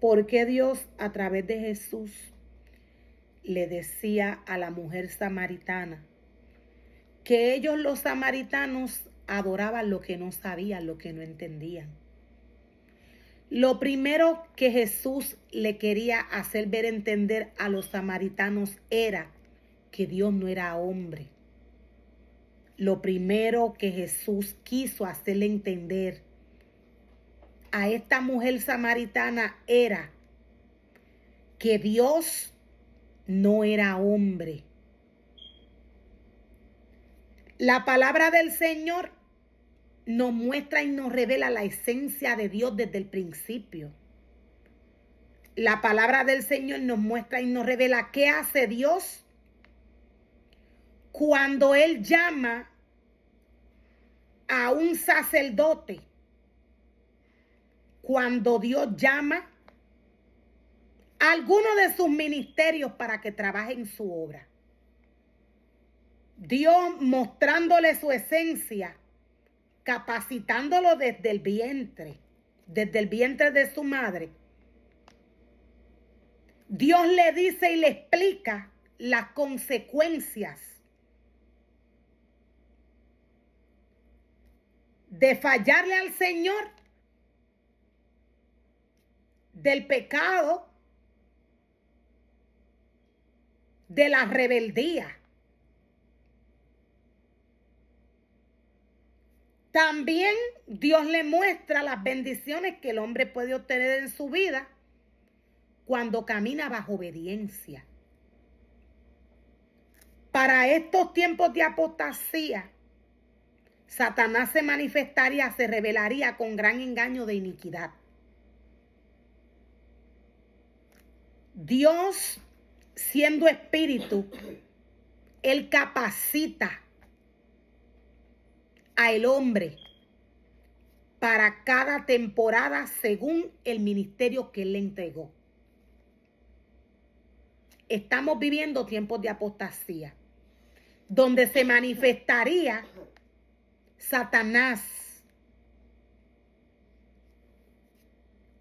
¿Por qué Dios a través de Jesús le decía a la mujer samaritana que ellos los samaritanos adoraban lo que no sabían, lo que no entendían? Lo primero que Jesús le quería hacer ver entender a los samaritanos era que Dios no era hombre. Lo primero que Jesús quiso hacerle entender a esta mujer samaritana era que Dios no era hombre. La palabra del Señor nos muestra y nos revela la esencia de Dios desde el principio. La palabra del Señor nos muestra y nos revela qué hace Dios cuando Él llama a un sacerdote, cuando Dios llama a alguno de sus ministerios para que trabaje en su obra. Dios mostrándole su esencia, capacitándolo desde el vientre de su madre. Dios le dice y le explica las consecuencias de fallarle al Señor, del pecado, de la rebeldía. También Dios le muestra las bendiciones que el hombre puede obtener en su vida cuando camina bajo obediencia. Para estos tiempos de apostasía, Satanás se manifestaría, se revelaría con gran engaño de iniquidad. Dios, siendo espíritu, Él capacita al hombre para cada temporada según el ministerio que Él le entregó. Estamos viviendo tiempos de apostasía, donde se manifestaría Satanás.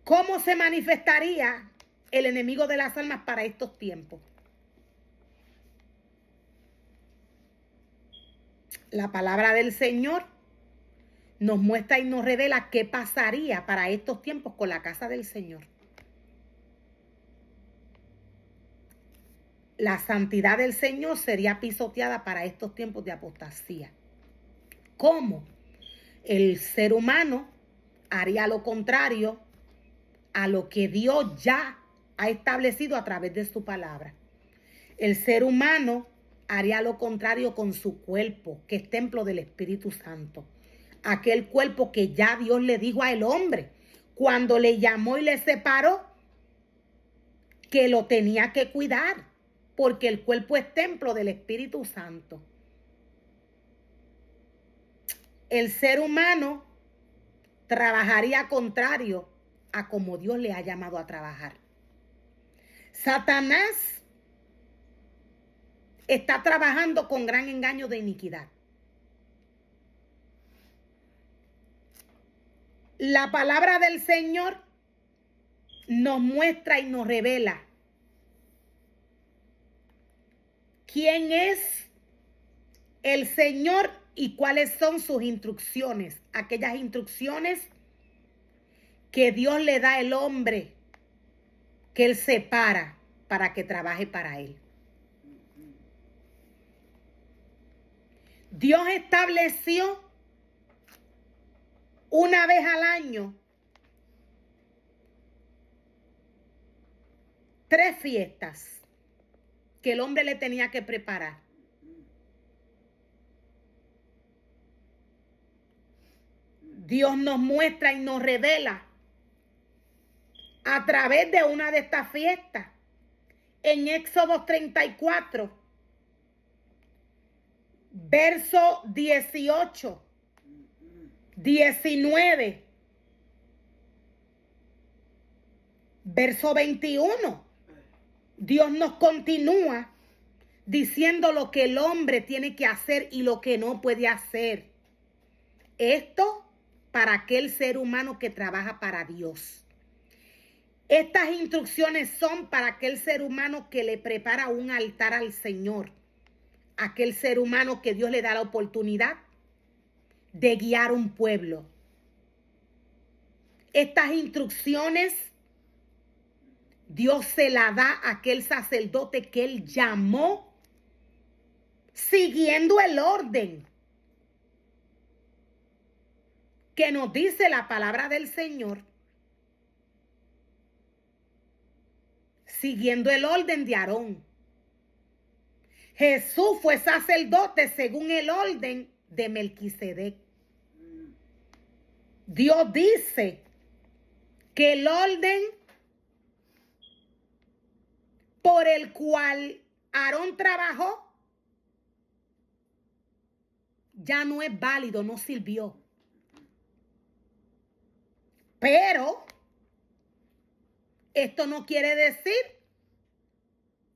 ¿Cómo se manifestaría el enemigo de las almas para estos tiempos? La palabra del Señor nos muestra y nos revela qué pasaría para estos tiempos con la casa del Señor. La santidad del Señor sería pisoteada para estos tiempos de apostasía. ¿Cómo? El ser humano haría lo contrario a lo que Dios ya ha establecido a través de su palabra. El ser humano haría lo contrario con su cuerpo, que es templo del Espíritu Santo. Aquel cuerpo que ya Dios le dijo al hombre cuando le llamó y le separó que lo tenía que cuidar, porque el cuerpo es templo del Espíritu Santo. El ser humano trabajaría contrario a como Dios le ha llamado a trabajar. Satanás está trabajando con gran engaño de iniquidad. La palabra del Señor nos muestra y nos revela quién es el Señor y cuáles son sus instrucciones. Aquellas instrucciones que Dios le da al hombre, que Él separa para que trabaje para Él. Dios estableció una vez al año 3 fiestas que el hombre le tenía que preparar. Dios nos muestra y nos revela a través de una de estas fiestas. En Éxodo 34, verso 18, 19, verso 21. Dios nos continúa diciendo lo que el hombre tiene que hacer y lo que no puede hacer. Esto para aquel ser humano que trabaja para Dios. Estas instrucciones son para aquel ser humano que le prepara un altar al Señor. Aquel ser humano que Dios le da la oportunidad de guiar un pueblo. Estas instrucciones Dios se las da a aquel sacerdote que él llamó siguiendo el orden que nos dice la palabra del Señor. Siguiendo el orden de Aarón. Jesús fue sacerdote según el orden de Melquisedec. Dios dice que el orden por el cual Aarón trabajó ya no es válido, no sirvió. Pero esto no quiere decir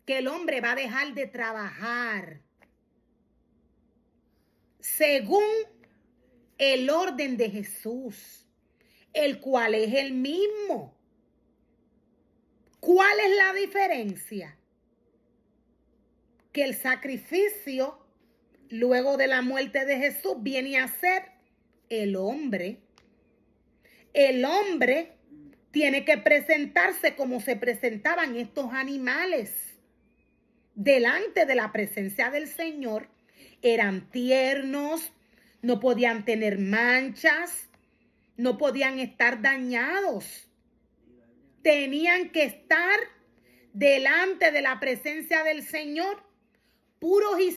que el hombre va a dejar de trabajar según el orden de Jesús, el cual es el mismo. ¿Cuál es la diferencia? Que el sacrificio luego de la muerte de Jesús viene a ser el hombre. El hombre tiene que presentarse como se presentaban estos animales delante de la presencia del Señor. Eran tiernos, no podían tener manchas, no podían estar dañados. Tenían que estar delante de la presencia del Señor puros y